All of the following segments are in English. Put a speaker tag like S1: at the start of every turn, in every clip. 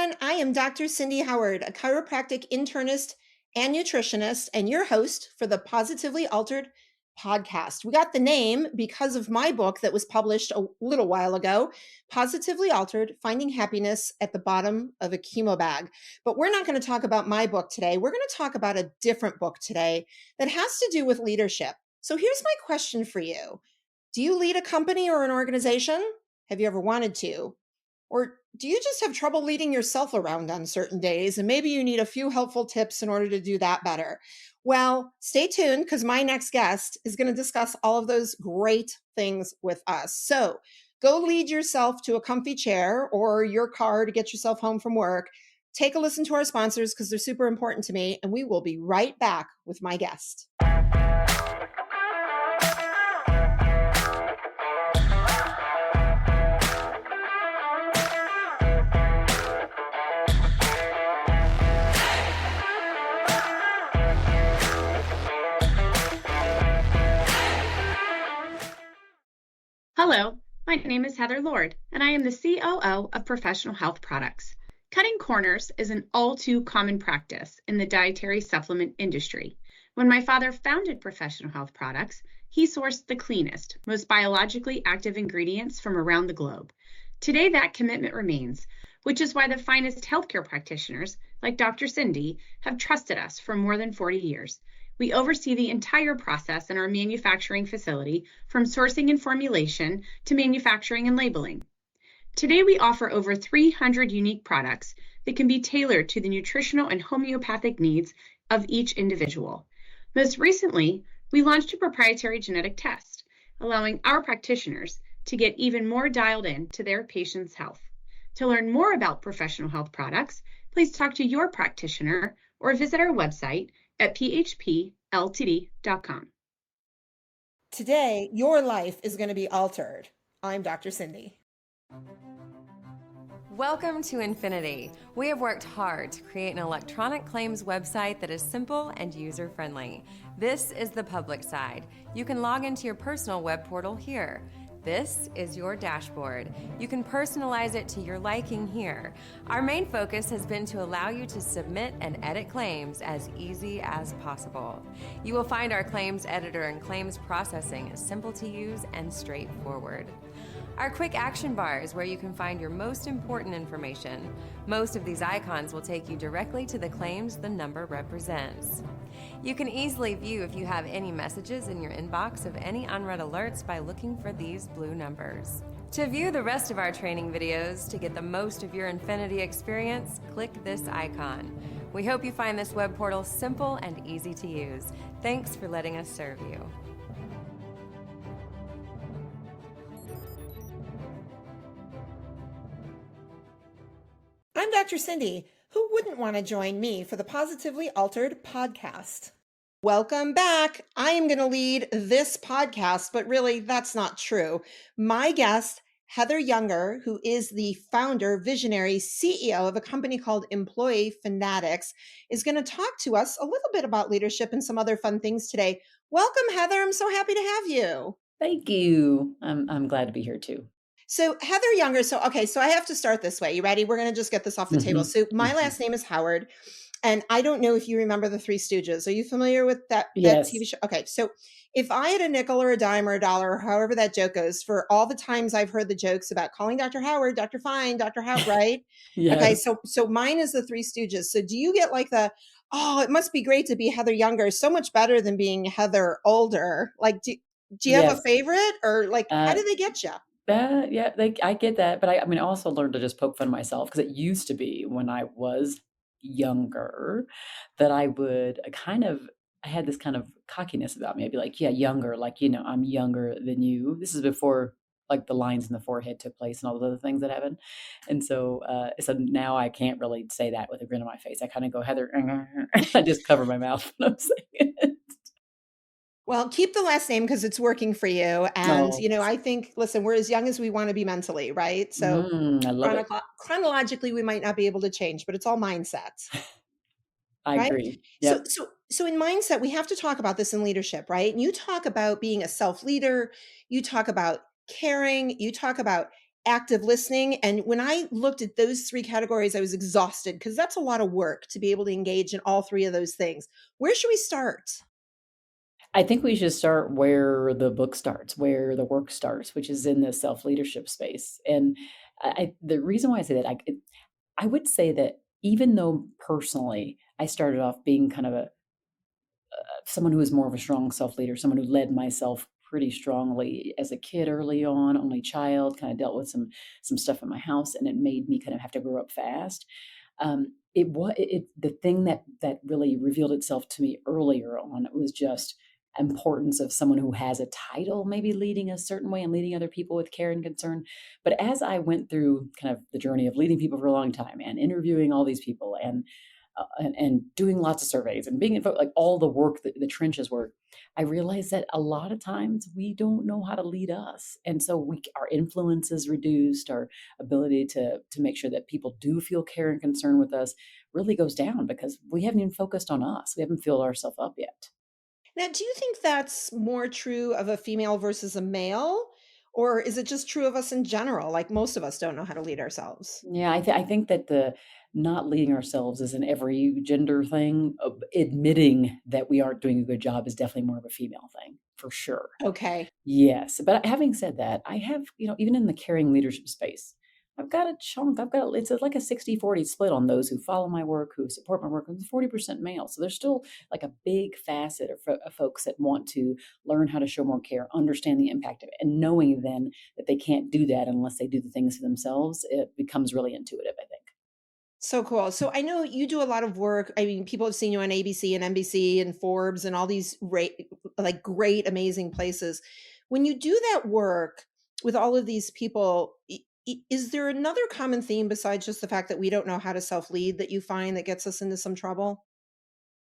S1: everyone. I am Dr. Cindy Howard, a chiropractic internist and nutritionist, and your host for the Positively Altered podcast. We got the name because of my book that was published a little while ago, Positively Altered: Finding Happiness at the Bottom of a Chemo Bag. But we're not going to talk about my book today. We're going to talk about a different book today that has to do with leadership. So here's my question for you. Do you lead a company or an organization? Have you ever wanted to? Or do you just have trouble leading yourself around on certain days and maybe you need a few helpful tips in order to do that better? Well, stay tuned because my next guest is going to discuss all of those great things with us. So go lead yourself to a comfy chair or your car to get yourself home from work. Take a listen to our sponsors because they're super important to me, and we will be right back with my guest.
S2: Hello, my name is Heather Lord, and I am the COO of Professional Health Products. Cutting corners is an all too common practice in the dietary supplement industry. When my father founded Professional Health Products, he sourced the cleanest, most biologically active ingredients from around the globe. Today, that commitment remains, which is why the finest healthcare practitioners, like Dr. Cindy, have trusted us for more than 40 years. We oversee the entire process in our manufacturing facility, from sourcing and formulation to manufacturing and labeling. Today, we offer over 300 unique products that can be tailored to the nutritional and homeopathic needs of each individual. Most recently, we launched a proprietary genetic test, allowing our practitioners to get even more dialed in to their patients' health. To learn more about Professional Health Products, please talk to your practitioner or visit our website at phpltd.com.
S1: Today, your life is going to be altered. I'm Dr. Cindy.
S3: Welcome to Infinity. We have worked hard to create an electronic claims website that is simple and user-friendly. This is the public side. You can log into your personal web portal here. This is your dashboard. You can personalize it to your liking here. Our main focus has been to allow you to submit and edit claims as easy as possible. You will find our claims editor and claims processing is simple to use and straightforward. Our quick action bar is where you can find your most important information. Most of these icons will take you directly to the claims the number represents. You can easily view if you have any messages in your inbox of any unread alerts by looking for these blue numbers. To view the rest of our training videos to get the most of your Infinity experience, click this icon. We hope you find this web portal simple and easy to use. Thanks for letting us serve you.
S1: I'm Dr. Cindy. Who wouldn't want to join me for the Positively Altered podcast? Welcome back. I am going to lead this podcast, but really that's not true. My guest, Heather Younger, who is the founder, visionary, CEO of a company called Employee Fanatics, is going to talk to us a little bit about leadership and some other fun things today. Welcome, Heather. I'm so happy to have you.
S4: Thank you. I'm glad to be here too.
S1: So Heather Younger, so I have to start this way. You ready? We're going to just get this off the table. So my last name is Howard, and I don't know if you remember the Three Stooges. Are you familiar with that
S4: Yes.
S1: TV show? Okay, so if I had a nickel or a dime or a dollar, or however that joke goes, for all the times I've heard the jokes about calling Dr. Howard, Dr. Fine, Dr. Howard, right?
S4: Yes.
S1: Okay, so mine is the Three Stooges. So do you get like oh, it must be great to be Heather Younger, so much better than being Heather Older. Like, do you have
S4: Yes.
S1: a favorite, or like, how do they get you?
S4: Yeah, I get that, but I mean, I also learned to just poke fun at myself because it used to be when I was younger that I had this kind of cockiness about me. I'd be like, yeah, younger, like, I'm younger than you. This is before like the lines in the forehead took place and all those other things that happened. And so now I can't really say that with a grin on my face. I kind of go, Heather, I just cover my mouth when I'm saying it.
S1: Well, keep the last name because it's working for you. And,
S4: Oh,
S1: I think, listen, we're as young as we want to be mentally, right? So
S4: I love it.
S1: chronologically, we might not be able to change, but it's all mindset,
S4: I
S1: right?
S4: agree.
S1: So,
S4: Yep.
S1: so in mindset, we have to talk about this in leadership, right? And you talk about being a self-leader, you talk about caring, you talk about active listening. And when I looked at those three categories, I was exhausted because that's a lot of work to be able to engage in all three of those things. Where should we start?
S4: I think we should start where the book starts, where the work starts, which is in the self-leadership space. And the reason why I say that, I would say that even though personally I started off being kind of a someone who was more of a strong self-leader, someone who led myself pretty strongly as a kid early on, only child, kind of dealt with some stuff in my house, and it made me kind of have to grow up fast. It was the thing that really revealed itself to me earlier on was just importance of someone who has a title, maybe leading a certain way and leading other people with care and concern. But as I went through kind of the journey of leading people for a long time and interviewing all these people and doing lots of surveys and being involved, like all the work, the trenches work, I realized that a lot of times we don't know how to lead us. And so our influence is reduced, our ability to make sure that people do feel care and concern with us really goes down because we haven't even focused on us. We haven't filled ourselves up yet.
S1: Now, do you think that's more true of a female versus a male? Or is it just true of us in general? Like most of us don't know how to lead ourselves.
S4: Yeah, I think that the not leading ourselves is an every gender thing. Admitting that we aren't doing a good job is definitely more of a female thing, for sure.
S1: Okay.
S4: Yes, but having said that, I have, even in the caring leadership space, I've got a chunk. It's like a 60-40 split on those who follow my work, who support my work, and 40% male. So there's still like a big facet of folks that want to learn how to show more care, understand the impact of it, and knowing then that they can't do that unless they do the things for themselves, it becomes really intuitive, I think.
S1: So cool. So I know you do a lot of work. I mean, people have seen you on ABC and NBC and Forbes and all these like great, amazing places. When you do that work with all of these people, is there another common theme besides just the fact that we don't know how to self lead that you find that gets us into some trouble?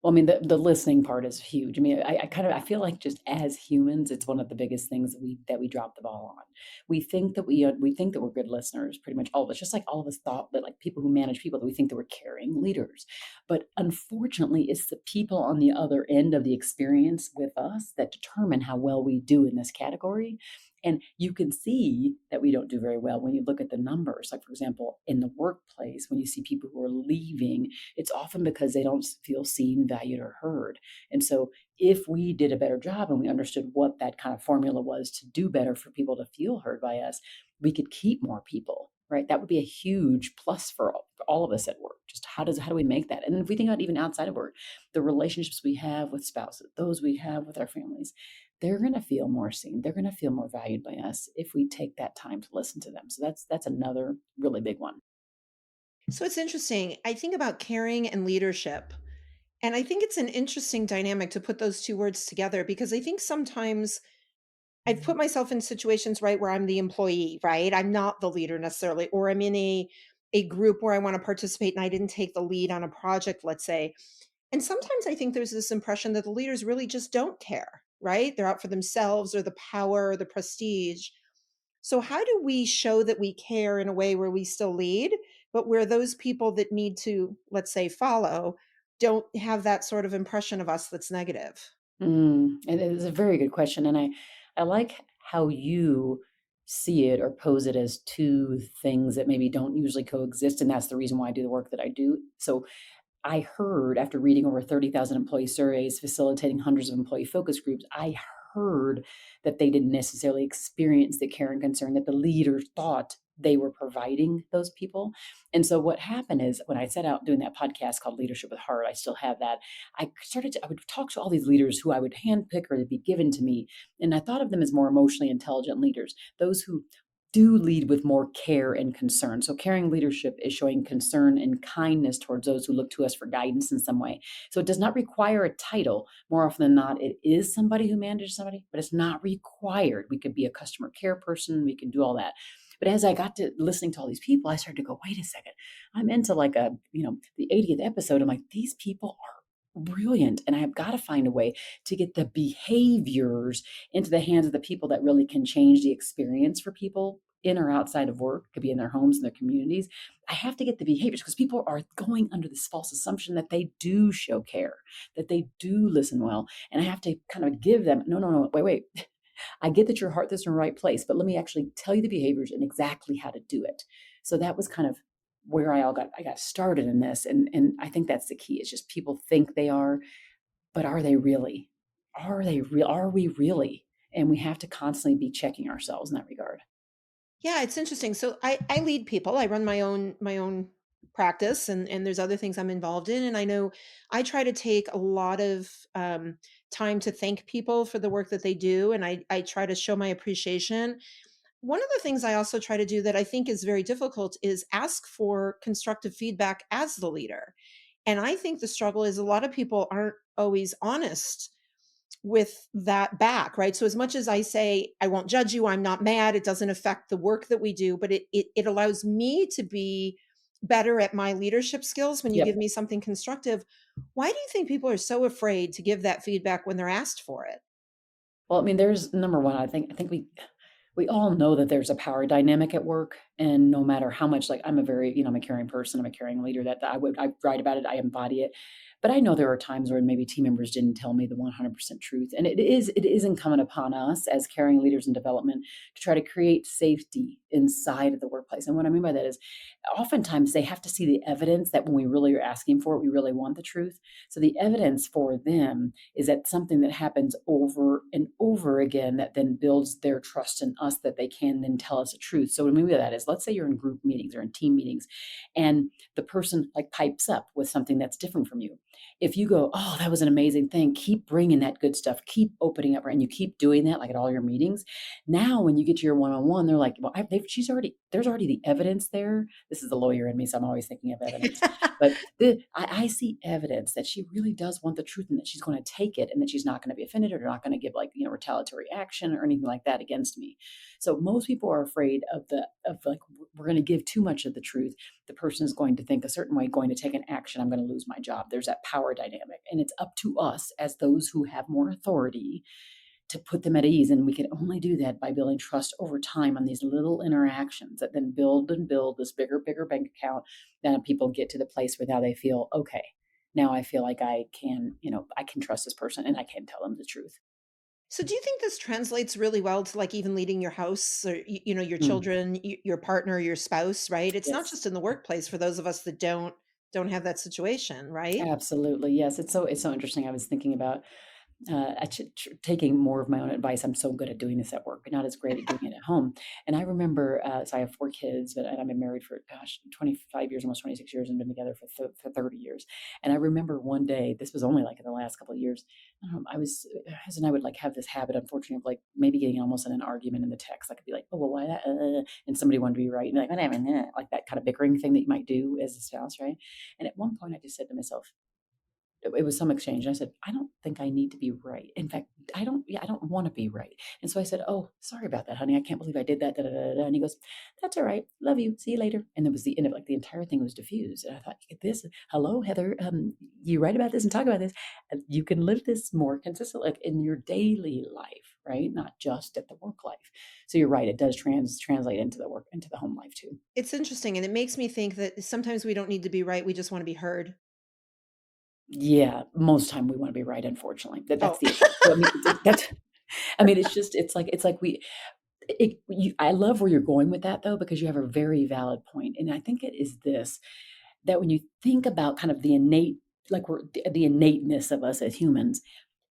S4: Well, I mean, the listening part is huge. I mean, I feel like just as humans, it's one of the biggest things that we drop the ball on. We think that we're good listeners, pretty much all of us. Just like all of us thought that, like people who manage people, that we think that we're caring leaders. But unfortunately, it's the people on the other end of the experience with us that determine how well we do in this category. And you can see that we don't do very well when you look at the numbers. Like, for example, in the workplace, when you see people who are leaving, it's often because they don't feel seen, valued, or heard. And so, if we did a better job and we understood what that kind of formula was to do better for people to feel heard by us, we could keep more people, right? That would be a huge plus for all of us at work. Just how do we make that? And then if we think about even outside of work, the relationships we have with spouses, those we have with our families, they're going to feel more seen. They're going to feel more valued by us if we take that time to listen to them. So that's another really big one.
S1: So it's interesting. I think about caring and leadership. And I think it's an interesting dynamic to put those two words together because I think sometimes I've put myself in situations, right, where I'm the employee, right? I'm not the leader necessarily, or I'm in a group where I want to participate and I didn't take the lead on a project, let's say. And sometimes I think there's this impression that the leaders really just don't care, right? They're out for themselves or the power or the prestige. So how do we show that we care in a way where we still lead, but where those people that need to, let's say, follow, don't have that sort of impression of us that's negative?
S4: It is a very good question, and I like how you see it or pose it as two things that maybe don't usually coexist, and that's the reason why I do the work that I do. So I heard after reading over 30,000 employee surveys, facilitating hundreds of employee focus groups, I heard that they didn't necessarily experience the care and concern that the leaders thought they were providing those people. And so what happened is when I set out doing that podcast called Leadership with Heart, I still have that. I would talk to all these leaders who I would handpick or they'd be given to me. And I thought of them as more emotionally intelligent leaders, those who do lead with more care and concern. So, caring leadership is showing concern and kindness towards those who look to us for guidance in some way. So, it does not require a title. More often than not, it is somebody who manages somebody, but it's not required. We could be a customer care person, we can do all that. But as I got to listening to all these people, I started to go, wait a second, I'm into like the 80th episode. I'm like, these people are brilliant. And I have got to find a way to get the behaviors into the hands of the people that really can change the experience for people in or outside of work, could be in their homes and their communities. I have to get the behaviors because people are going under this false assumption that they do show care, that they do listen well. And I have to kind of give them, no, wait. I get that your heart is in the right place, but let me actually tell you the behaviors and exactly how to do it. So that was kind of where I got started in this. And I think that's the key. It's just people think they are, but are they really? Are they real? Are we really? And we have to constantly be checking ourselves in that regard.
S1: Yeah, it's interesting. So I lead people. I run my own practice, and there's other things I'm involved in. And I know I try to take a lot of time to thank people for the work that they do, and I try to show my appreciation. One of the things I also try to do that I think is very difficult is ask for constructive feedback as the leader. And I think the struggle is a lot of people aren't always honest with that back, right? So as much as I say, I won't judge you, I'm not mad, it doesn't affect the work that we do, but it allows me to be better at my leadership skills when you give
S4: Yep.
S1: me something constructive. Why do you think people are so afraid to give that feedback when they're asked for it?
S4: Well, I mean, there's number one, I think we all know that there's a power dynamic at work, and no matter how much, like, I'm a very, I'm a caring person, I'm a caring leader, that I write about it, I embody it. But I know there are times when maybe team members didn't tell me the 100% truth, and it is incumbent upon us as caring leaders in development to try to create safety inside of the workplace. And what I mean by that is, oftentimes they have to see the evidence that when we really are asking for it, we really want the truth. So the evidence for them is that something that happens over and over again that then builds their trust in us, that they can then tell us the truth. So what I mean by that is, let's say you're in group meetings or in team meetings, and the person like pipes up with something that's different from you. If you go, oh, that was an amazing thing, keep bringing that good stuff, keep opening up, and you keep doing that, like at all your meetings. Now, when you get to your one-on-one, they're like, well, there's already the evidence there. This is the lawyer in me, so I'm always thinking of evidence. But I see evidence that she really does want the truth, and that she's going to take it, and that she's not going to be offended, or not going to give, like, retaliatory action or anything like that against me. So most people are afraid of like, we're going to give too much of the truth. The person is going to think a certain way, going to take an action. I'm going to lose my job. There's that power dynamic, and it's up to us as those who have more authority to put them at ease. And we can only do that by building trust over time on these little interactions that then build and build this bigger bank account. Then people get to the place where now they feel, okay, now I feel like I can trust this person and I can tell them the truth.
S1: So do you think this translates really well to, like, even leading your house, or your
S4: Mm,
S1: children, your partner, your spouse, right? It's not
S4: yes.
S1: just in the workplace for those of us that don't have that situation, right?
S4: Absolutely. Yes. It's so interesting. I was thinking about taking more of my own advice. I'm so good at doing this at work, but not as great at doing it at home. And I remember, so I have 4 kids, but and I've been married for, gosh, 25 years, almost 26 years, and been together for 30 years. And I remember one day, this was only like in the last couple of years, his and I would like have this habit, unfortunately, of like maybe getting almost in an argument in the text. I could be like, oh, well, why that? And somebody wanted to be right. And like, whatever, like that kind of bickering thing that you might do as a spouse, right? And at one point, I just said to myself, it was some exchange. And I said, I don't think I need to be right. In fact, I don't want to be right. And so I said, oh, sorry about that, honey. I can't believe I did that. Da, da, da, da. And he goes, that's all right. Love you. See you later. And it was the end of, like, the entire thing was diffused. And I thought, hello, Heather, you write about this and talk about this. And you can live this more consistently, like in your daily life, right? Not just at the work life. So you're right. It does translate into the work, into the home life too.
S1: It's interesting, and it makes me think that sometimes we don't need to be right, we just wanna be heard.
S4: Yeah, most time we want to be right, unfortunately. That's
S1: Oh.
S4: the issue. So I mean, that's I mean, it's like I love where you're going with that, though, because you have a very valid point. And I think it is this, that when you think about kind of the innate, like the innateness of us as humans,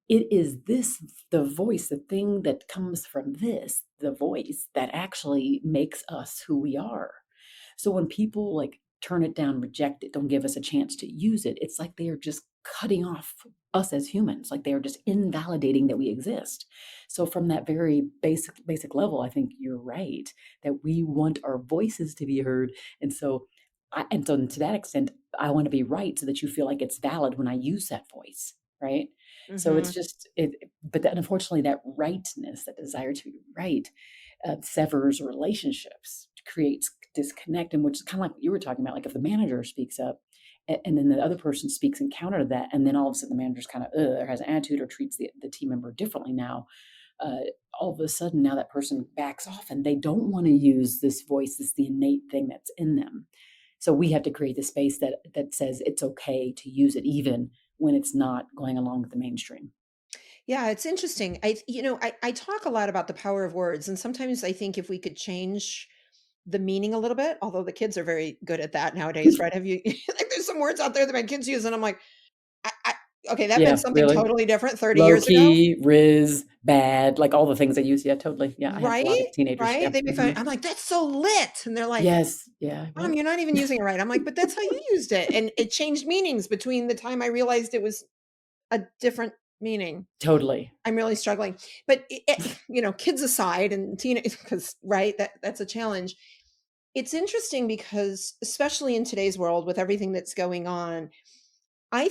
S4: it is this, the voice, the thing that comes from this, the voice that actually makes us who we are. So when people like turn it down, reject it, don't give us a chance to use it, it's like they are just cutting off us as humans, like they are just invalidating that we exist. So from that very basic level, I think you're right, that we want our voices to be heard. And so to that extent, I want to be right so that you feel like it's valid when I use that voice, right? So it's
S1: Mhm.
S4: just but then unfortunately, that rightness, that desire to be right, severs relationships, creates disconnect, and which is kind of like what you were talking about. Like if the manager speaks up, and then the other person speaks in counter to that, and then all of a sudden the manager's kind of or has an attitude or treats the team member differently now. Uh, all of a sudden now that person backs off, and they don't want to use this voice, this the innate thing that's in them. So we have to create the space that says it's okay to use it, even when it's not going along with the mainstream.
S1: Yeah, it's interesting. I talk a lot about the power of words, and sometimes I think if we could change the meaning a little bit, although the kids are very good at that nowadays, right? Have you like there's some words out there that my kids use, and I'm like, I okay, that meant
S4: Yeah,
S1: something
S4: really.
S1: totally different 30
S4: Low
S1: years ago.
S4: key, Riz, bad, like all the things they use. Yeah, totally. Yeah, I have a lot
S1: Right?
S4: of teenagers.
S1: Right?
S4: Yeah.
S1: They make fun.
S4: Mhm.
S1: I'm like, "That's so lit." And they're like,
S4: Yes. Yeah.
S1: "Mom,
S4: What?
S1: you're not even using it right." I'm like, "But that's how you used it." And it changed meanings between the time I realized it was a different meaning.
S4: Totally.
S1: I'm really struggling. But kids aside and teenage because right, that's a challenge. It's interesting because especially in today's world with everything that's going on, I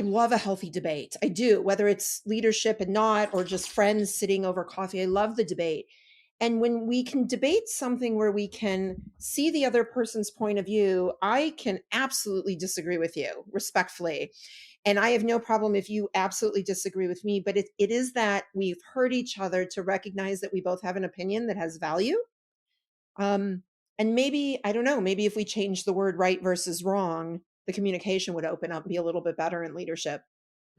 S1: love a healthy debate. I do, whether it's leadership and not, or just friends sitting over coffee. I love the debate. And when we can debate something where we can see the other person's point of view, I can absolutely disagree with you respectfully. And I have no problem if you absolutely disagree with me. But it is that we've heard each other to recognize that we both have an opinion that has value. Um, and maybe, I don't know, maybe if we change the word right versus wrong, the communication would open up and be a little bit better in leadership.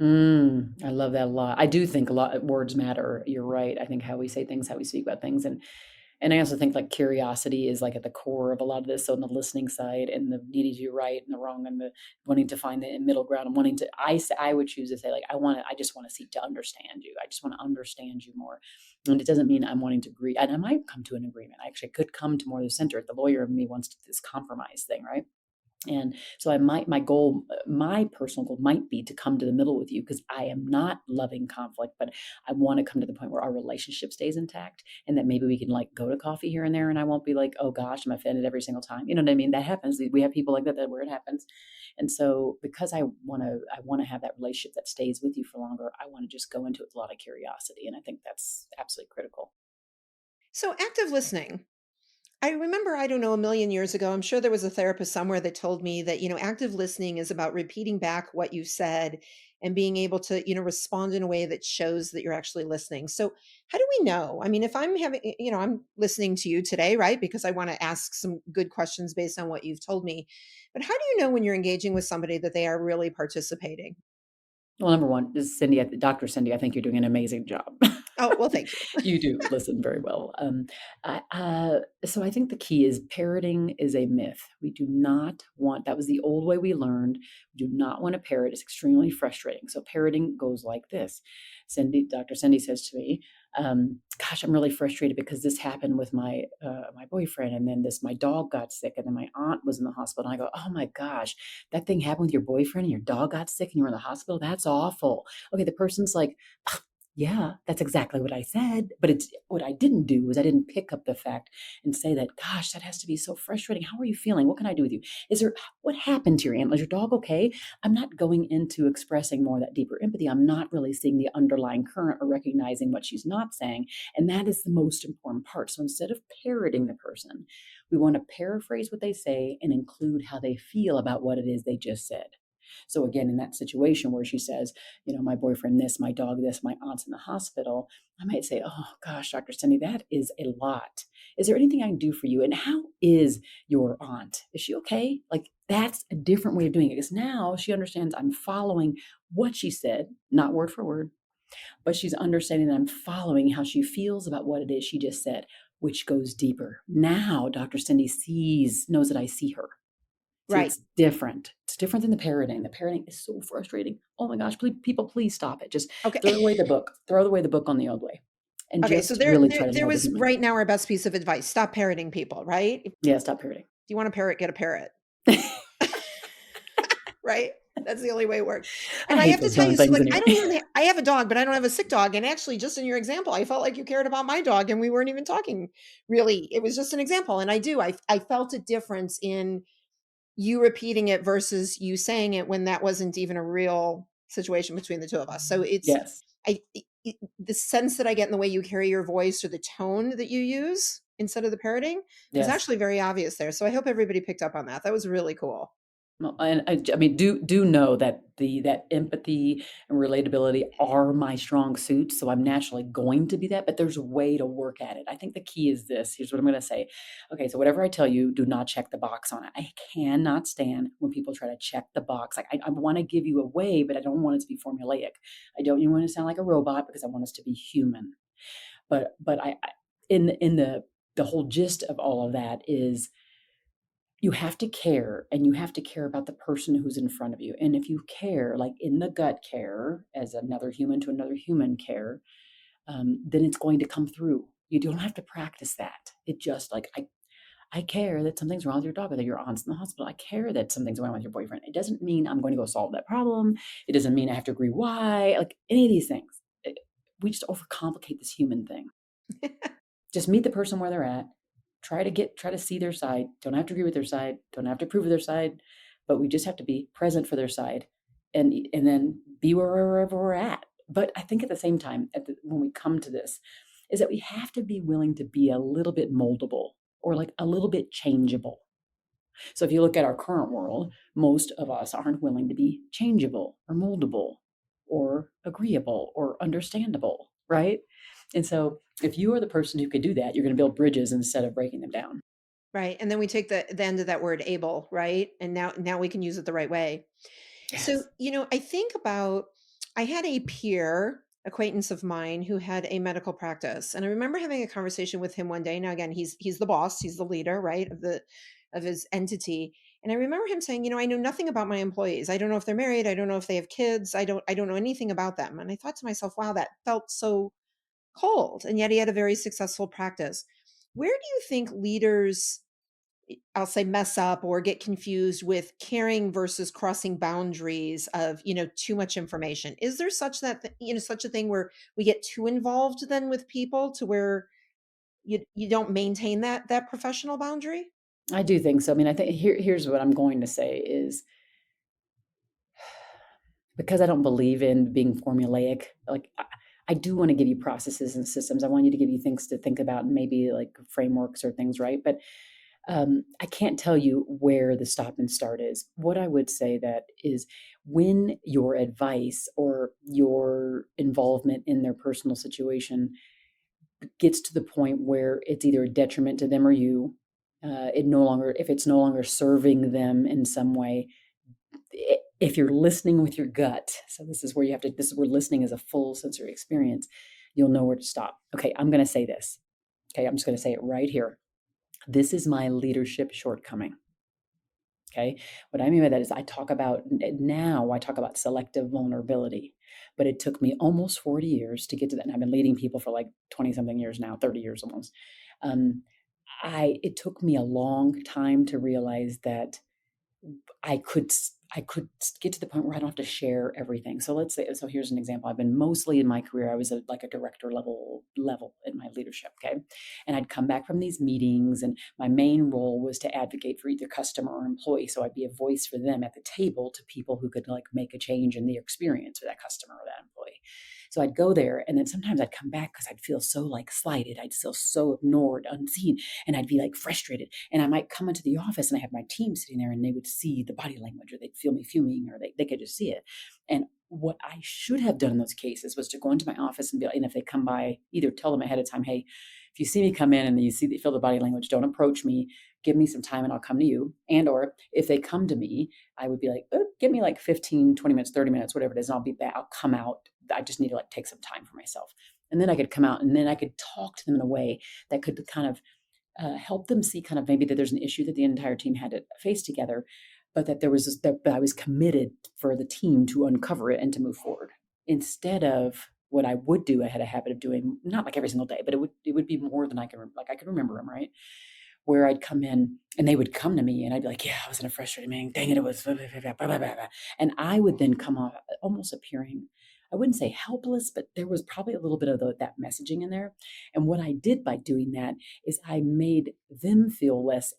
S4: I love that a lot. I do think a lot words matter. You're right. I think how we say things, how we speak about things, and I also think like curiosity is like at the core of a lot of this. So on the listening side, and the needing to do right and the wrong, and the wanting to find the middle ground, and wanting to, I would choose to say like I just want to seek to understand you. I just want to understand you more, and it doesn't mean I'm wanting to agree. And I might come to an agreement. I actually could come to more of the center. The lawyer of me wants to, this compromise thing, right? And so my goal, my personal goal might be to come to the middle with you because I am not loving conflict, but I want to come to the point where our relationship stays intact and that maybe we can like go to coffee here and there and I won't be like, oh gosh, I'm offended every single time. You know what I mean? That happens. We have people like that where it happens. And so because I want to have that relationship that stays with you for longer, I want to just go into it with a lot of curiosity. And I think that's absolutely critical.
S1: So, active listening. I remember, I don't know, a million years ago, I'm sure there was a therapist somewhere that told me that, active listening is about repeating back what you said and being able to, respond in a way that shows that you're actually listening. So, how do we know? I mean, if I'm having, I'm listening to you today, right? Because I want to ask some good questions based on what you've told me. But how do you know when you're engaging with somebody that they are really participating?
S4: Well, number one is Cindy, Dr. Cindy. I think you're doing an amazing job.
S1: Oh, well, thank you.
S4: You do listen very well. So I think the key is parroting is a myth. We do not want, that was the old way we learned. We do not want to parrot. It's extremely frustrating. So parroting goes like this. Dr. Cindy says to me, gosh, I'm really frustrated because this happened with my boyfriend, and then my dog got sick, and then my aunt was in the hospital. And I go, oh my gosh, that thing happened with your boyfriend and your dog got sick and you were in the hospital? That's awful. Okay, the person's like, yeah, that's exactly what I said. But it's what I didn't do was I didn't pick up the fact and say that, gosh, that has to be so frustrating. How are you feeling? What can I do with you? What happened to your aunt? Was your dog okay? I'm not going into expressing more of that deeper empathy. I'm not really seeing the underlying current or recognizing what she's not saying. And that is the most important part. So instead of parroting the person, we want to paraphrase what they say and include how they feel about what it is they just said. So again, in that situation where she says, my boyfriend this, my dog this, my aunt's in the hospital, I might say, oh gosh, Dr. Cindy, that is a lot. Is there anything I can do for you? And how is your aunt? Is she okay? Like that's a different way of doing it because now she understands I'm following what she said, not word for word, but she's understanding that I'm following how she feels about what it is she just said, which goes deeper. Now Dr. Cindy knows that I see her. See,
S1: Right.
S4: it's different. It's different than the parroting. The parroting is so frustrating. Oh my gosh, people, please stop it. Just throw
S1: Okay.
S4: away the book. Throw away the book on the old way. And
S1: Okay. So
S4: just
S1: there,
S4: really
S1: there,
S4: try to
S1: there
S4: know the
S1: was
S4: human.
S1: right now our best piece of advice. Stop parroting people, right? If
S4: Yeah, stop parroting.
S1: you want a parrot, get a parrot. Right? That's the only way it works.
S4: I
S1: And I
S4: hate
S1: have to
S4: those
S1: tell
S4: darn
S1: you, so
S4: things
S1: like
S4: anyway.
S1: I have a dog, but I don't have a sick dog. And actually, just in your example, I felt like you cared about my dog and we weren't even talking really. It was just an example. And I felt a difference in you repeating it versus you saying it when that wasn't even a real situation between the two of us. So
S4: Yes.
S1: the sense that I get in the way you carry your voice or the tone that you use instead of the parroting was
S4: Yes.
S1: actually very obvious there. So I hope everybody picked up on that. That was really cool.
S4: Well, and I mean, do know that that empathy and relatability are my strong suits, so I'm naturally going to be that, but there's a way to work at it. I think the key is this. Here's what I'm gonna say. Okay, so whatever I tell you, do not check the box on it. I cannot stand when people try to check the box. Like I wanna give you a way, but I don't want it to be formulaic. I don't even want to sound like a robot because I want us to be human. But I in the whole gist of all of that is you have to care, and you have to care about the person who's in front of you. And if you care, like in the gut care, as another human to another human care, then it's going to come through. You don't have to practice that. It just like I care that something's wrong with your dog or that your aunt's in the hospital. I care that something's wrong with your boyfriend. It doesn't mean I'm going to go solve that problem. It doesn't mean I have to agree why, like any of these things. We just overcomplicate this human thing. Just meet the person where they're at. Try to see their side. Don't have to agree with their side. Don't have to approve of their side, but we just have to be present for their side, and then be wherever we're at. But I think at the same time, when we come to this, is that we have to be willing to be a little bit moldable or like a little bit changeable. So if you look at our current world, most of us aren't willing to be changeable or moldable or agreeable or understandable, right? And so if you are the person who could do that, you're going to build bridges instead of breaking them down.
S1: Right. And then we take the end of that word able, right? And now we can use it the right way. So,
S4: Yes.
S1: I think about I had a peer acquaintance of mine who had a medical practice. And I remember having a conversation with him one day. Now again, he's the boss, he's the leader, right, of his entity. And I remember him saying, I know nothing about my employees. I don't know if they're married, I don't know if they have kids. I don't know anything about them. And I thought to myself, wow, that felt so cold. And yet he had a very successful practice. Where do you think leaders, I'll say, mess up or get confused with caring versus crossing boundaries of, too much information? Is there such a thing where we get too involved then with people to where you don't maintain that professional boundary?
S4: I do think so. I mean, I think here's what I'm going to say is because I don't believe in being formulaic, like I do want to give you processes and systems. I want you to give you things to think about and maybe like frameworks or things, right? But I can't tell you where the stop and start is. What I would say that is when your advice or your involvement in their personal situation gets to the point where it's either a detriment to them or you, if it's no longer serving them in some way, if you're listening with your gut, so this is where listening is a full sensory experience, you'll know where to stop. Okay, I'm going to say this. Okay, I'm just going to say it right here. This is my leadership shortcoming. Okay. What I mean by that is I talk about selective vulnerability, but it took me almost 40 years to get to that. And I've been leading people for like 20 something years now, 30 years almost. Um, it took me a long time to realize that I could get to the point where I don't have to share everything. So let's say, so here's an example. I've been mostly in my career, I was like a director level in my leadership. Okay. And I'd come back from these meetings and my main role was to advocate for either customer or employee. So I'd be a voice for them at the table to people who could like make a change in the experience for that customer or that employee. So I'd go there and then sometimes I'd come back because I'd feel so like slighted. I'd feel so ignored, unseen, and I'd be like frustrated. And I might come into the office and I have my team sitting there and they would see the body language or they'd feel me fuming or they could just see it. And what I should have done in those cases was to go into my office and be like, and if they come by, either tell them ahead of time, hey, if you see me come in and you feel the body language, don't approach me. Give me some time and I'll come to you. And or if they come to me, I would be like, oh, give me like 15, 20 minutes, 30 minutes, whatever it is, and I'll be back. I'll come out. I just need to like take some time for myself. And then I could come out and then I could talk to them in a way that could kind of help them see kind of maybe that there's an issue that the entire team had to face together, but that that I was committed for the team to uncover it and to move forward. Instead of what I would do, I had a habit of doing, not like every single day, but it would be more than I could remember them, right? Where I'd come in and they would come to me and I'd be like, yeah, I was in a frustrating meeting. Dang it, it was blah, blah, blah, blah, blah, blah. And I would then come off almost appearing, I wouldn't say helpless, but there was probably a little bit of that messaging in there. And what I did by doing that is I made them feel less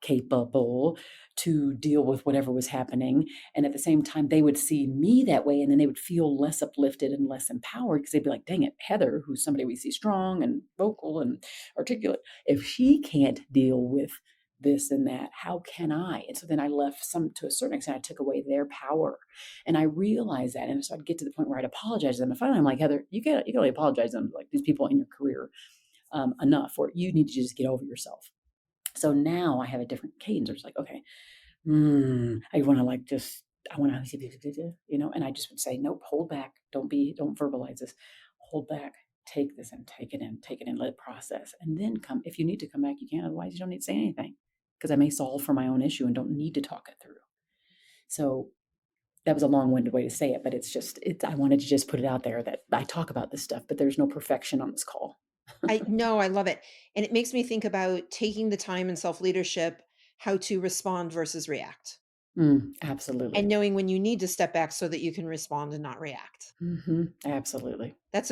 S4: capable to deal with whatever was happening. And at the same time, they would see me that way and then they would feel less uplifted and less empowered because they'd be like, dang it, Heather, who's somebody we see strong and vocal and articulate, if she can't deal with this and that. How can I? And so then I left some, to a certain extent, I took away their power. And I realized that. And so I'd get to the point where I'd apologize to them. And finally, I'm like, Heather, you can only apologize to them, like these people in your career, enough, or you need to just get over yourself. So now I have a different cadence. It's like, okay, I want to like just, I want to, and I just would say, nope, hold back. Don't verbalize this. Hold back. Take this and take it in, let it process. And then come, if you need to come back, you can. Otherwise, you don't need to say anything because I may solve for my own issue and don't need to talk it through. So that was a long-winded way to say it, but I wanted to just put it out there that I talk about this stuff, but there's no perfection on this call.
S1: I know, I love it. And it makes me think about taking the time in self-leadership, how to respond versus react. And
S4: Absolutely.
S1: knowing when you need to step back so that you can respond and not react.
S4: Absolutely.
S1: It's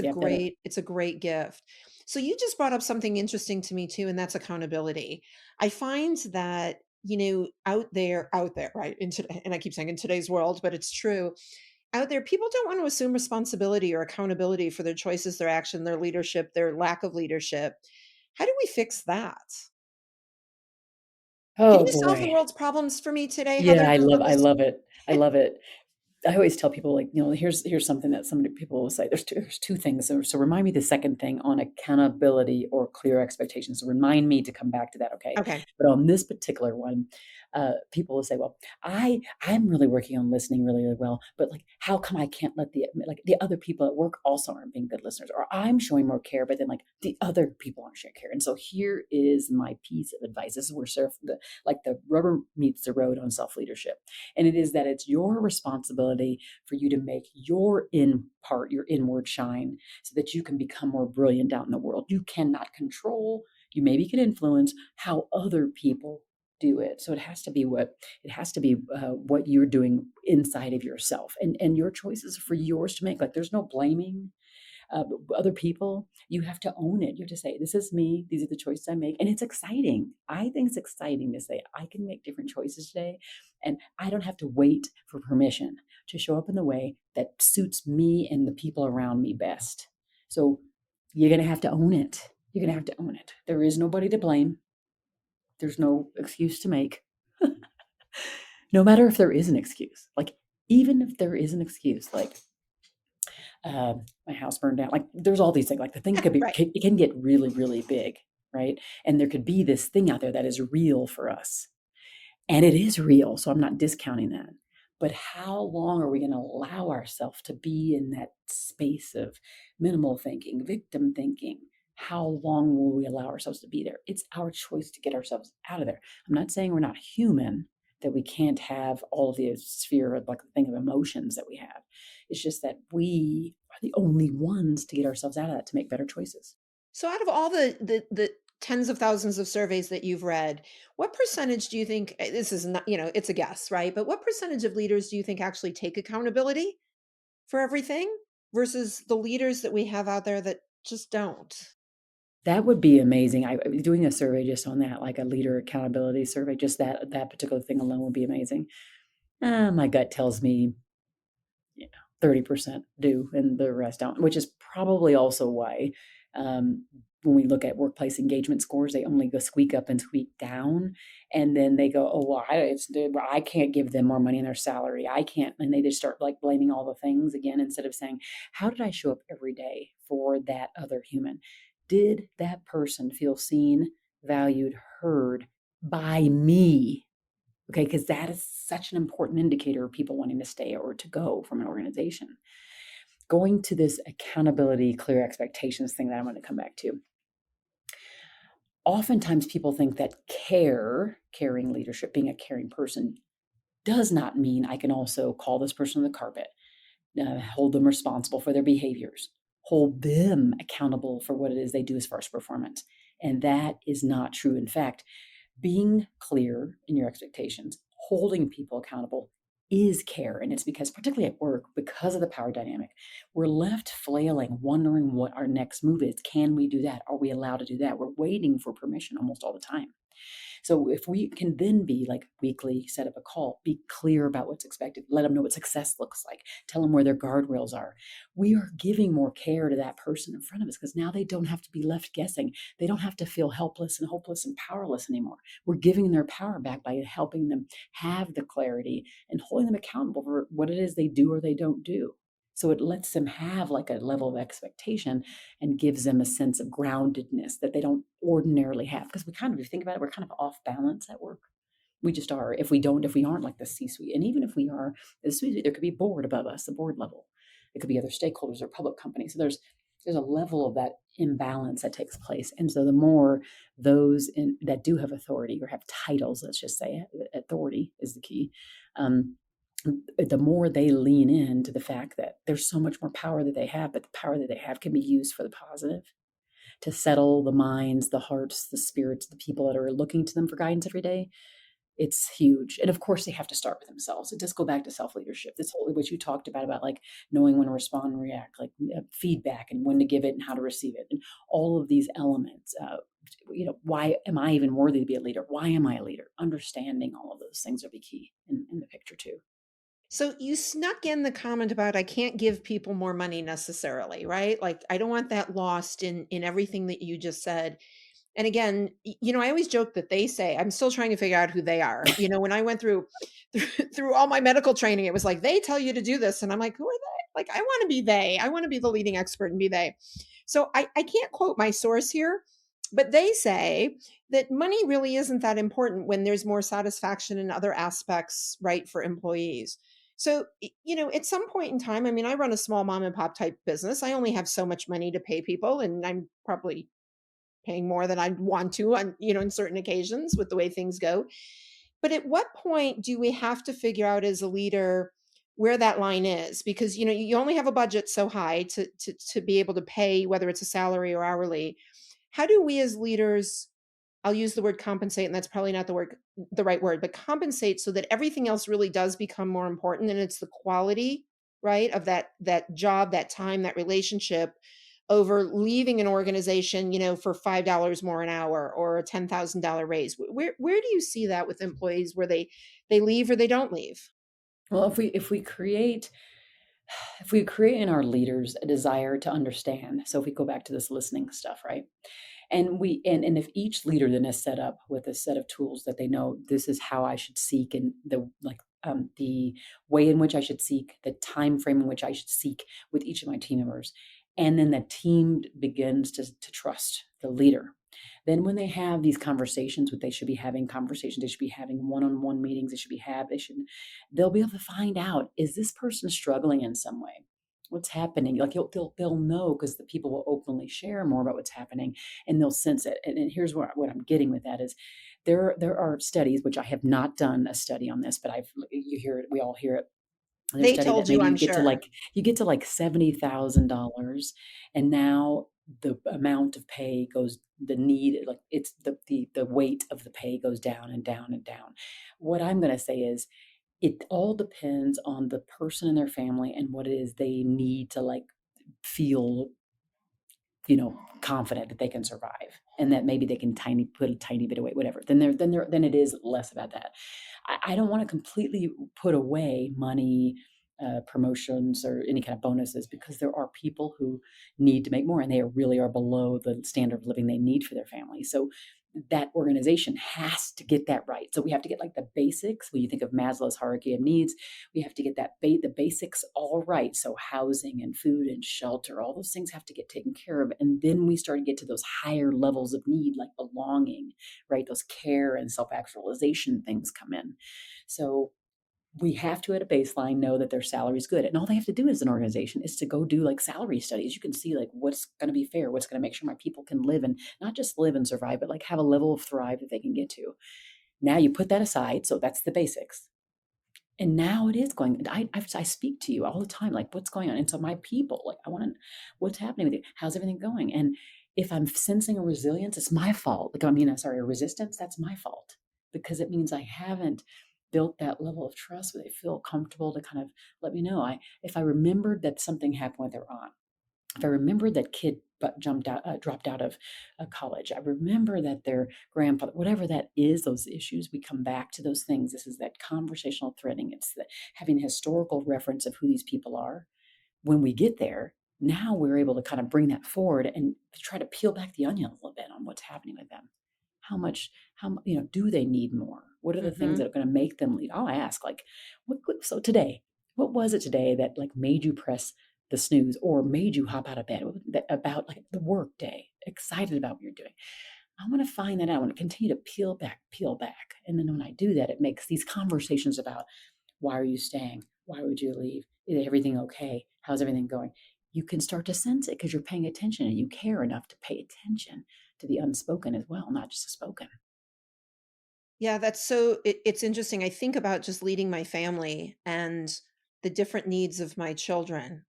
S1: a great gift. So you just brought up something interesting to me too, and that's accountability. I find that, out there, right? And I keep saying in today's world, but it's true. Out there, people don't want to assume responsibility or accountability for their choices, their action, their leadership, their lack of leadership. How do we fix that? Can
S4: Oh
S1: you solve the
S4: boy.
S1: world's problems for me today,
S4: Yeah,
S1: Heather, just on
S4: I
S1: this?
S4: love it. I love it. I always tell people, like, here's something that people will say. There's two things. So remind me the second thing on accountability or clear expectations. So remind me to come back to that, okay?
S1: Okay.
S4: But on this particular one, people will say, well, I'm really working on listening really, really well, but like, how come I can't let the other people at work also aren't being good listeners, or I'm showing more care, but then like the other people aren't showing care. And so here is my piece of advice. This is where the rubber meets the road on self leadership. And it is that it's your responsibility for you to make your your inward shine so that you can become more brilliant out in the world. You cannot control, you maybe can influence how other people do it. So it has to be what you're doing inside of yourself, and your choices are for yours to make. Like there's no blaming other people. You have to own it. You have to say, this is me. These are the choices I make. And it's exciting. I think it's exciting to say, I can make different choices today. And I don't have to wait for permission to show up in the way that suits me and the people around me best. So you're going to have to own it. You're going to have to own it. There is nobody to blame. There's no excuse to make. No matter if there is an excuse. Like, even if there is an excuse, like, my house burned down. Like there's all these things. Like the thing
S1: Right.
S4: it can get really, really big, right? And there could be this thing out there that is real for us, and it is real. So I'm not discounting that. But how long are we going to allow ourselves to be in that space of minimal thinking, victim thinking? How long will we allow ourselves to be there? It's our choice to get ourselves out of there. I'm not saying we're not human, that we can't have all of the sphere of like the thing of emotions that we have. It's just that we are the only ones to get ourselves out of that to make better choices.
S1: So out of all the tens of thousands of surveys that you've read, what percentage do you think, this is not, it's a guess, right? But what percentage of leaders do you think actually take accountability for everything versus the leaders that we have out there that just don't?
S4: That would be amazing. I doing a survey just on that, like a leader accountability survey, just that particular thing alone would be amazing. My gut tells me, 30% do and the rest don't, which is probably also why, when we look at workplace engagement scores, they only go squeak up and squeak down. And then they go, oh, well, I can't give them more money in their salary. I can't. And they just start like blaming all the things again, instead of saying, how did I show up every day for that other human? Did that person feel seen, valued, heard by me? Okay, because that is such an important indicator of people wanting to stay or to go from an organization. Going to this accountability, clear expectations thing that I'm going to come back to. Oftentimes people think that caring leadership, being a caring person, does not mean I can also call this person on the carpet, hold them responsible for their behaviors, hold them accountable for what it is they do as far as performance. And that is not true. In fact, being clear in your expectations, holding people accountable is care. And it's because, particularly at work, because of the power dynamic, we're left flailing, wondering what our next move is. Can we do that? Are we allowed to do that? We're waiting for permission almost all the time. So if we can then be like weekly, set up a call, be clear about what's expected, let them know what success looks like, tell them where their guardrails are. We are giving more care to that person in front of us because now they don't have to be left guessing. They don't have to feel helpless and hopeless and powerless anymore. We're giving their power back by helping them have the clarity and holding them accountable for what it is they do or they don't do. So it lets them have like a level of expectation and gives them a sense of groundedness that they don't ordinarily have. Because we kind of, if you think about it, we're kind of off balance at work. We just are. If we aren't like the C-suite, and even if we are the C-suite, there could be board above us, the board level. It could be other stakeholders or public companies. So there's a level of that imbalance that takes place. And so the more those that do have authority or have titles, let's just say, authority is the key. The more they lean into the fact that there's so much more power that they have, but the power that they have can be used for the positive to settle the minds, the hearts, the spirits, the people that are looking to them for guidance every day. It's huge. And of course, they have to start with themselves. It does go back to self leadership. This whole, what you talked about like knowing when to respond and react, like feedback and when to give it and how to receive it, and all of these elements. Why am I even worthy to be a leader? Why am I a leader? Understanding all of those things will be key in the picture too.
S1: So you snuck in the comment about I can't give people more money necessarily, right? Like I don't want that lost in everything that you just said. And again, I always joke that they say I'm still trying to figure out who they are. When I went through through all my medical training, it was like they tell you to do this, and I'm like, who are they? Like I want to be they. I want to be the leading expert and be they. So I can't quote my source here, but they say that money really isn't that important when there's more satisfaction in other aspects, right, for employees. So, at some point in time, I mean, I run a small mom and pop type business. I only have so much money to pay people, and I'm probably paying more than I'd want to on, in certain occasions with the way things go. But at what point do we have to figure out as a leader where that line is? Because, you only have a budget so high to be able to pay, whether it's a salary or hourly. How do we as leaders, I'll use the word compensate, and that's probably not the right word, but compensate so that everything else really does become more important, and it's the quality, right, of that job, that time, that relationship over leaving an organization, for $5 more an hour or a $10,000 raise. Where do you see that with employees where they leave or they don't leave?
S4: Well, if we create in our leaders a desire to understand, so if we go back to this listening stuff, right? And if each leader then is set up with a set of tools that they know this is how I should seek, and the way in which I should seek, the time frame in which I should seek with each of my team members, and then the team begins to trust the leader. Then when they have these conversations, what they should be having conversations, they should be having one-on-one meetings, they'll be able to find out, is this person struggling in some way? What's happening? Like they'll know because the people will openly share more about what's happening, and they'll sense it. And here's what I'm getting with that is there are studies, which I have not done a study on this, but you hear it, we all hear it. There's a
S1: They
S4: study
S1: told
S4: that
S1: you,
S4: maybe
S1: I'm sure.
S4: you get to like $70,000, and now the amount of pay goes, the need, like it's the weight of the pay goes down and down and down. What I'm going to say is it all depends on the person and their family and what it is they need to like feel, confident that they can survive and that maybe they can put a tiny bit away, whatever. Then it is less about that. I don't want to completely put away money, promotions or any kind of bonuses, because there are people who need to make more and they really are below the standard of living they need for their family. So that organization has to get that right. So we have to get like the basics. When you think of Maslow's hierarchy of needs, we have to get the basics all right. So housing and food and shelter, all those things have to get taken care of. And then we start to get to those higher levels of need, like belonging, right? Those care and self-actualization things come in. So we have to, at a baseline, know that their salary is good. And all they have to do as an organization is to go do like salary studies. You can see like what's going to be fair, what's going to make sure my people can live and not just live and survive, but like have a level of thrive that they can get to. Now you put that aside. So that's the basics. And now it is going, I speak to you all the time, like what's going on. And so my people, like I want to, what's happening with you? How's everything going? And if I'm sensing a resilience, it's my fault. A resistance, that's my fault, because it means I haven't built that level of trust where they feel comfortable to kind of let me know. If I remembered that something happened with their aunt, if I remembered that kid but dropped out of college. I remember that their grandfather, whatever that is, those issues, we come back to those things. This is that conversational threading. It's the having a historical reference of who these people are. When we get there, now we're able to kind of bring that forward and try to peel back the onion a little bit on what's happening with them. How much, do they need more? What are the things that are going to make them lead? I'll ask, like, so today, what was it today that like made you press the snooze or made you hop out of bed about like the work day, excited about what you're doing? I want to find that out. I want to continue to peel back. And then when I do that, it makes these conversations about why are you staying? Why would you leave? Is everything okay? How's everything going? You can start to sense it because you're paying attention and you care enough to pay attention to the unspoken as well, not just the spoken.
S1: Yeah, it's interesting. I think about just leading my family and the different needs of my children,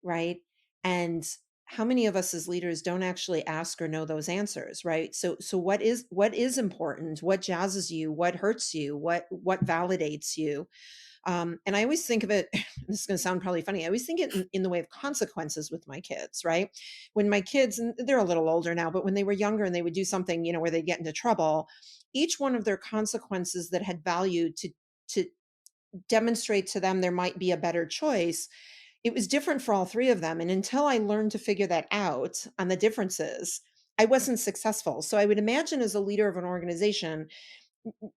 S1: right? And how many of us as leaders don't actually ask or know those answers, right? So what is important? What jazzes you? What hurts you? What validates you? And I always think of it, this is going to sound probably funny. I always think it in the way of consequences with my kids, right? When my kids, and they're a little older now, but when they were younger and they would do something, where they get into trouble, each one of their consequences that had value to demonstrate to them there might be a better choice, it was different for all three of them. And until I learned to figure that out on the differences, I wasn't successful. So I would imagine as a leader of an organization,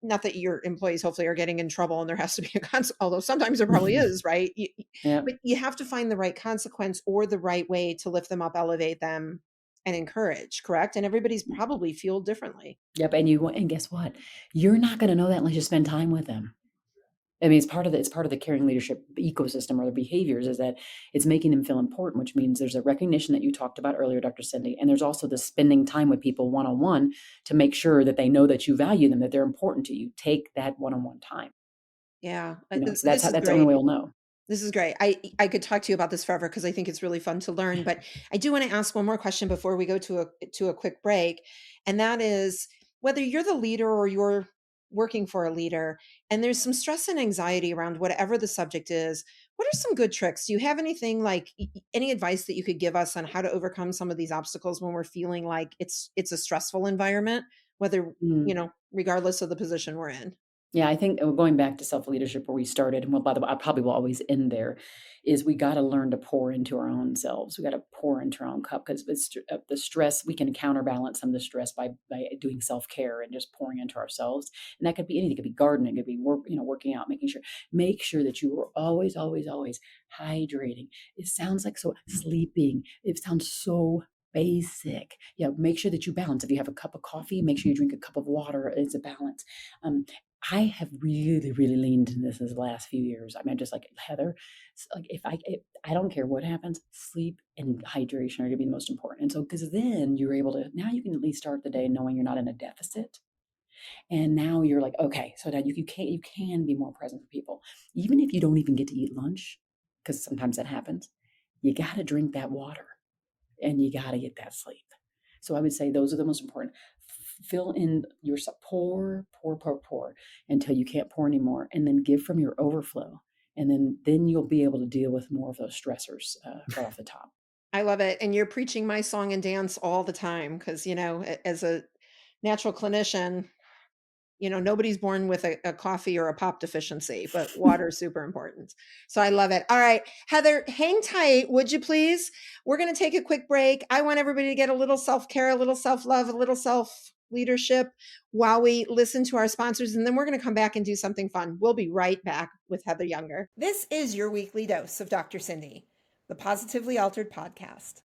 S1: not that your employees hopefully are getting in trouble and there has to be a consequence, although sometimes there probably is, right?
S4: Yeah.
S1: But you have to find the right consequence or the right way to lift them up, elevate them, and encourage, correct? And everybody's probably fueled differently.
S4: Yep. And guess what? You're not going to know that unless you spend time with them. I mean, it's part of the caring leadership ecosystem or the behaviors is that it's making them feel important, which means there's a recognition that you talked about earlier, Dr. Cindy, and there's also the spending time with people one-on-one to make sure that they know that you value them, that they're important to you. Take that one-on-one time.
S1: Yeah,
S4: So
S1: this is
S4: that's the only
S1: great.
S4: way we'll know.
S1: This is great. I could talk to you about this forever because I think it's really fun to learn, but I do want to ask one more question before we go to a quick break, and that is whether you're the leader or you're working for a leader and there's some stress and anxiety around whatever the subject is, what are some good tricks? Do you have anything like any advice that you could give us on how to overcome some of these obstacles when we're feeling like it's a stressful environment, whether,
S4: Mm.
S1: regardless of the position we're in?
S4: Yeah, I think going back to self-leadership where we started, and well, by the way, I probably will always end there, is we got to learn to pour into our own selves. We got to pour into our own cup because the stress, we can counterbalance some of the stress by doing self-care and just pouring into ourselves. And that could be anything. It could be gardening, it could be working out, make sure that you are always, always, always hydrating. It sounds like so sleeping. It sounds so basic. Yeah, make sure that you balance. If you have a cup of coffee, make sure you drink a cup of water. It's a balance. Um, I have really, really leaned into this the last few years. I mean, I'm just like Heather. Like if I don't care what happens, sleep and hydration are going to be the most important. And so, because then you're able to now you can at least start the day knowing you're not in a deficit. And now you're like, okay, so now you can be more present for people, even if you don't even get to eat lunch, because sometimes that happens. You got to drink that water and you got to get that sleep. So I would say those are the most important. Fill in your pour until you can't pour anymore, and then give from your overflow, and then you'll be able to deal with more of those stressors right off the top.
S1: I love it. And you're preaching my song and dance all the time because, as a natural clinician, nobody's born with a coffee or a pop deficiency, but water is super important. So I love it. All right, Heather, hang tight, would you please? We're going to take a quick break. I want everybody to get a little self-care, a little self-love, a little self-leadership while we listen to our sponsors. And then we're going to come back and do something fun. We'll be right back with Heather Younger. This is your weekly dose of Dr. Cindy, the Positively Altered podcast.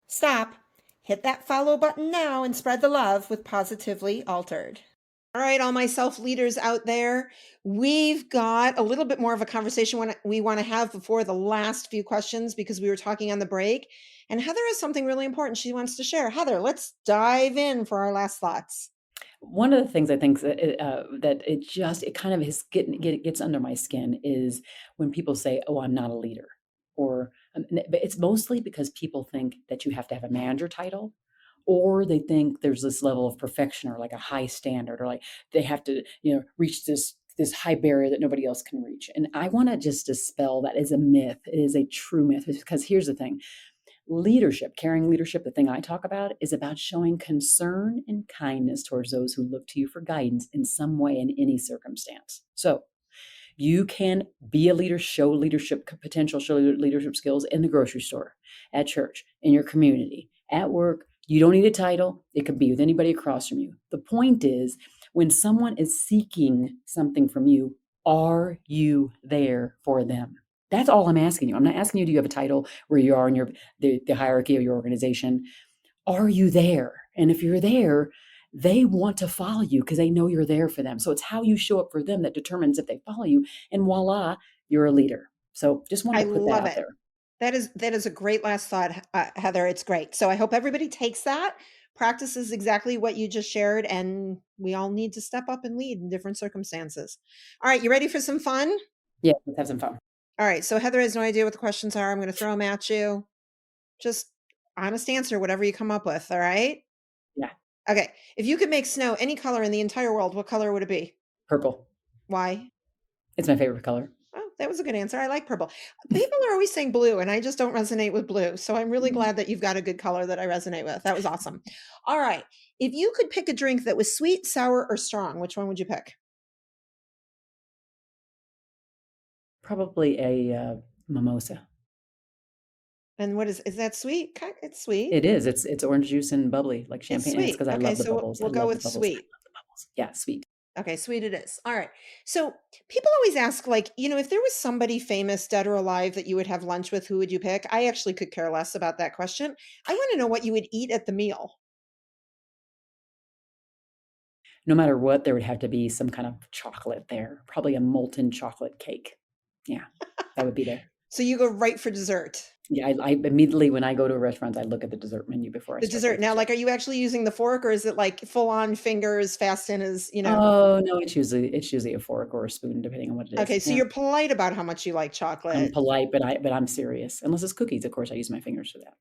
S1: Stop, hit that follow button now, and spread the love with Positively Altered. All right, all my self leaders out there, we've got a little bit more of a conversation we want to have before the last few questions because we were talking on the break. And Heather has something really important she wants to share. Heather, let's dive in for our last thoughts.
S4: One of the things I think that it kind of gets under my skin is when people say, "Oh, I'm not a leader," or but it's mostly because people think that you have to have a manager title, or they think there's this level of perfection or like a high standard, or like they have to reach this high barrier that nobody else can reach. And I want to just dispel that as a myth. It is a true myth because here's the thing. Leadership, caring leadership, the thing I talk about is about showing concern and kindness towards those who look to you for guidance in some way in any circumstance. So you can be a leader, show leadership potential, show leadership skills in the grocery store, at church, in your community, at work. You don't need a title. It could be with anybody across from you. The point is, when someone is seeking something from you, are you there for them? That's all I'm asking you. I'm not asking you, do you have a title where you are in the hierarchy of your organization? Are you there? And if you're there, they want to follow you because they know you're there for them. So it's how you show up for them that determines if they follow you. And voila, you're a leader. So just wanted
S1: I
S4: to put that
S1: love
S4: out
S1: it.
S4: there.
S1: That is a great last thought, Heather. It's great. So I hope everybody takes that, practices exactly what you just shared, and we all need to step up and lead in different circumstances. All right, you ready for some fun?
S4: Yeah, let's have some fun.
S1: All right, so Heather has no idea what the questions are. I'm going to throw them at you. Just honest answer, whatever you come up with. All right.
S4: Yeah.
S1: Okay. If you could make snow any color in the entire world, what color would it be?
S4: Purple.
S1: Why?
S4: It's my favorite color.
S1: Oh, that was a good answer. I like purple. People are always saying blue, and I just don't resonate with blue. So I'm really glad that you've got a good color that I resonate with. That was awesome. All right. If you could pick a drink that was sweet, sour, or strong, which one would you pick?
S4: Probably a mimosa.
S1: And what is that sweet? It's sweet.
S4: It is. It's orange juice and bubbly like
S1: It's
S4: champagne. And it's
S1: sweet.
S4: because I
S1: Okay,
S4: love the
S1: so
S4: bubbles. I
S1: we'll go
S4: love the
S1: with
S4: bubbles. I
S1: sweet.
S4: love the bubbles. Yeah, sweet.
S1: Okay, sweet it is. All right. So people always ask, like, if there was somebody famous, dead or alive, that you would have lunch with, who would you pick? I actually could care less about that question. I want to know what you would eat at the meal.
S4: No matter what, there would have to be some kind of chocolate there. Probably a molten chocolate cake. Yeah, that would be there.
S1: So you go right for dessert.
S4: Yeah, I immediately, when I go to a restaurant, I look at the dessert menu before I
S1: The
S4: start the
S1: dessert. Now,
S4: dessert.
S1: like, are you actually using the fork, or is it like full on fingers, fast in as?
S4: Oh, no, it's usually a fork or a spoon, depending on what it is.
S1: Okay, so
S4: Yeah.
S1: you're polite about how much you like
S4: I'm
S1: chocolate.
S4: polite, but I'm serious. Unless it's cookies, of course, I use my fingers for that.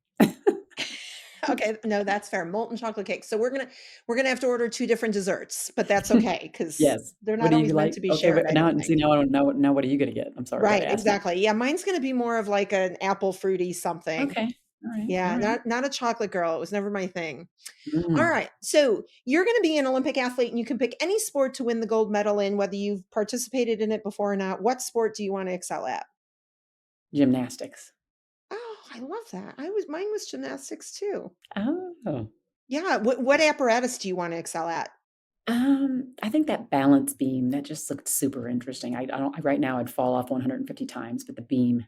S1: Okay, no, that's fair. Molten chocolate cake. So we're gonna have to order two different desserts, but that's okay because
S4: Yes.
S1: they're
S4: What
S1: not
S4: do you
S1: always meant
S4: like?
S1: to be
S4: Okay,
S1: shared,
S4: but
S1: I
S4: now
S1: don't
S4: see,
S1: think.
S4: now I don't know, now what are you gonna get? I'm sorry, gotta
S1: Right,
S4: ask now.
S1: exactly. Yeah, mine's gonna be more of like an apple fruity something.
S4: Okay. All right.
S1: Yeah,
S4: All right.
S1: not a chocolate girl. It was never my thing. All
S4: Mm,
S1: right. So you're going to be an Olympic athlete and you can pick any sport to win the gold medal in, whether you've participated in it before or not. What sport do you want to excel at?
S4: gymnastics.
S1: Oh, I love that. Mine was gymnastics too.
S4: Oh.
S1: Yeah. What apparatus do you want to excel at?
S4: I think that balance beam, that just looked super interesting. I don't right now I'd fall off 150 times, but the beam.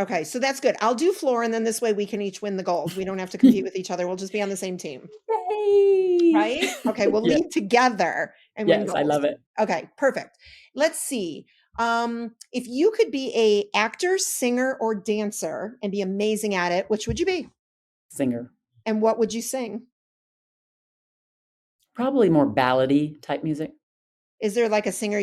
S1: Okay, so that's good. I'll do floor, and then this way we can each win the gold. We don't have to compete with each other. We'll just be on the same team.
S4: Yay!
S1: Right? Okay, we'll
S4: Yeah.
S1: lead together and win
S4: Yes, I
S1: gold.
S4: love it.
S1: Okay, perfect. Let's see. If you could be a actor, singer, or dancer and be amazing at it, which would you be?
S4: Singer.
S1: And what would you sing?
S4: Probably more ballady type music.
S1: Is there like a singer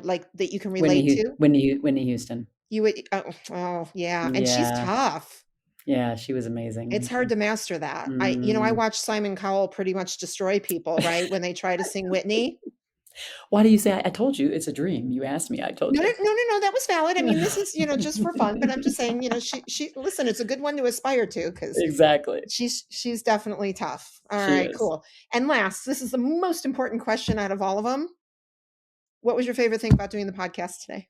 S1: like that you can relate to?
S4: Whitney Houston.
S1: You would oh yeah, and she's
S4: Yeah.
S1: tough.
S4: Yeah, she was amazing,
S1: It's
S4: wasn't
S1: hard
S4: she?
S1: to master that. I watched Simon Cowell pretty much destroy people, right? When they try to sing Whitney.
S4: Why do you say I told you it's a dream? You asked me, I told
S1: No, no,
S4: you.
S1: no, no, no, that was valid. I mean, this is, just for fun, but I'm just saying, she listen, it's a good one to aspire to because
S4: Exactly.
S1: she's definitely tough. All
S4: She
S1: right,
S4: is.
S1: cool. And last, this is the most important question out of all of them. What was your favorite thing about doing the podcast today?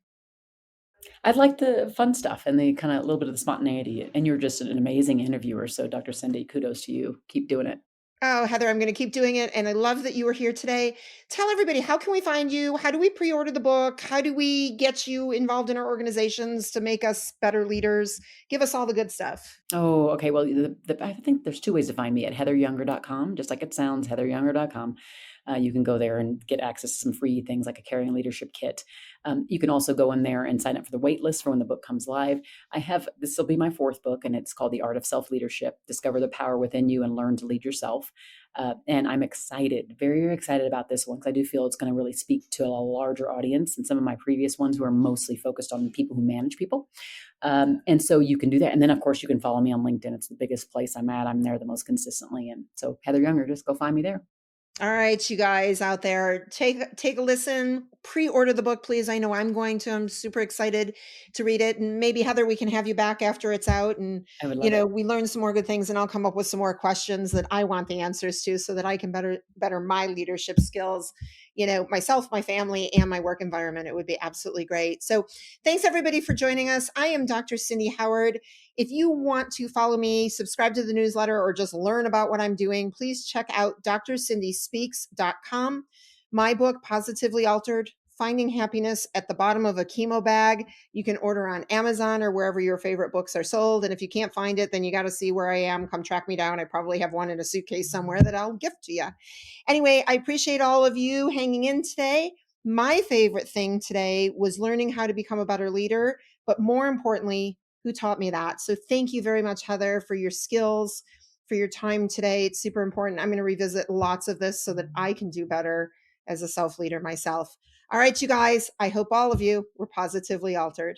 S4: I like the fun stuff and the kinda little bit of the spontaneity, and you're just an amazing interviewer, so Dr. Cindy, kudos to you. Keep doing it.
S1: Oh, Heather, I'm going to keep doing it. And I love that you were here today. Tell everybody, how can we find you? How do we pre-order the book? How do we get you involved in our organizations to make us better leaders? Give us all the good stuff.
S4: Oh, okay. Well, I think there's two ways to find me at heatheryounger.com, just like it sounds, heatheryounger.com. You can go there and get access to some free things like a caring leadership kit. You can also go in there and sign up for the wait list for when the book comes live. This will be my fourth book, and it's called The Art of Self-Leadership, Discover the Power Within You and Learn to Lead Yourself. And I'm excited, very, very excited about this one because I do feel it's going to really speak to a larger audience than some of my previous ones who are mostly focused on people who manage people. And so you can do that. And then, of course, you can follow me on LinkedIn. It's the biggest place I'm at. I'm there the most consistently. And so Heather Younger, just go find me there.
S1: All right, you guys out there, take a listen, pre-order the book, please. I know I'm going to. I'm super excited to read it. And maybe Heather, we can have you back after it's out. And,
S4: I would love it.
S1: we learn some more good things, and I'll come up with some more questions that I want the answers to so that I can better my leadership skills, myself, my family, and my work environment. It would be absolutely great. So thanks everybody for joining us. I am Dr. Cindy Howard. If you want to follow me, subscribe to the newsletter, or just learn about what I'm doing, please check out drcindyspeaks.com. My book, Positively Altered, Finding Happiness at the Bottom of a Chemo Bag. You can order on Amazon or wherever your favorite books are sold. And if you can't find it, then you got to see where I am. Come track me down. I probably have one in a suitcase somewhere that I'll gift to you. Anyway, I appreciate all of you hanging in today. My favorite thing today was learning how to become a better leader, but more importantly, who taught me that. So thank you very much, Heather, for your skills, for your time today. It's super important. I'm going to revisit lots of this so that I can do better as a self-leader myself. All right, you guys, I hope all of you were positively altered.